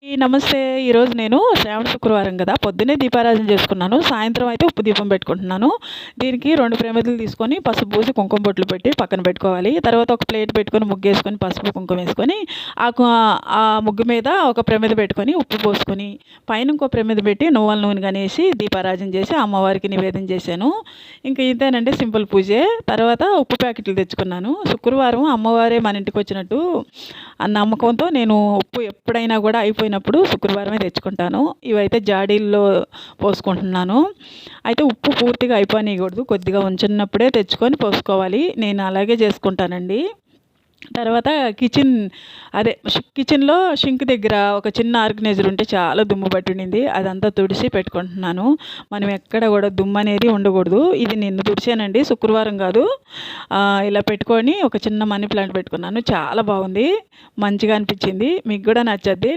నమస్తే. ఈరోజు నేను శ్రావణ శుక్రవారం కదా! పొద్దున్నే దీపారాధన చేసుకున్నాను. సాయంత్రం అయితే ఉప్పు దీపం పెట్టుకుంటున్నాను. దీనికి 2 ప్రమిదలు తీసుకొని పసుపు పూసి కుంకుమ బొట్లు పెట్టి పక్కన పెట్టుకోవాలి. తర్వాత ఒక ప్లేట్ పెట్టుకొని ముగ్గేసుకొని పసుపు, కుంకుమ వేసుకొని ఆ ముగ్గు మీద ఒక ప్రమిద పెట్టుకొని ఉప్పు పోసుకొని పైన ఇంకో ప్రమిద పెట్టి నువ్వుల నూనె గనేసి దీపారాధన చేసి అమ్మవారికి నివేదన చేశాను. ఇంక ఇదేనండి సింపుల్ పూజే. తర్వాత ఉప్పు ప్యాకెట్లు తెచ్చుకున్నాను. శుక్రవారం అమ్మవారే మన ఇంటికి వచ్చినట్టు ఆ నమ్మకంతో నేను ఉప్పు ఎప్పుడైనా కూడా అయిపోయినప్పుడు శుక్రవారమే తెచ్చుకుంటాను. ఇవైతే జాడీల్లో పోసుకుంటున్నాను. అయితే ఉప్పు పూర్తిగా అయిపోనియకూడదు. కొద్దిగా ఉంచున్నప్పుడే తెచ్చుకొని పోసుకోవాలి. నేను అలాగే చేసుకుంటానండి. తర్వాత కిచెన్‌లో షింక్ దగ్గర ఒక చిన్న ఆర్గనైజర్ ఉంటే చాలా దుమ్ము పట్టుండింది. అదంతా తుడిసి పెట్టుకుంటున్నాను. మనం ఎక్కడ కూడా దుమ్ము అనేది ఉండకూడదు. ఇది నిన్న తుడిచానండి. శుక్రవారం కాదు. ఇలా పెట్టుకొని ఒక చిన్న మనీ ప్లాంట్ పెట్టుకున్నాను. చాలా బాగుంది. మంచిగా అనిపించింది. మీకు కూడా నచ్చద్ది.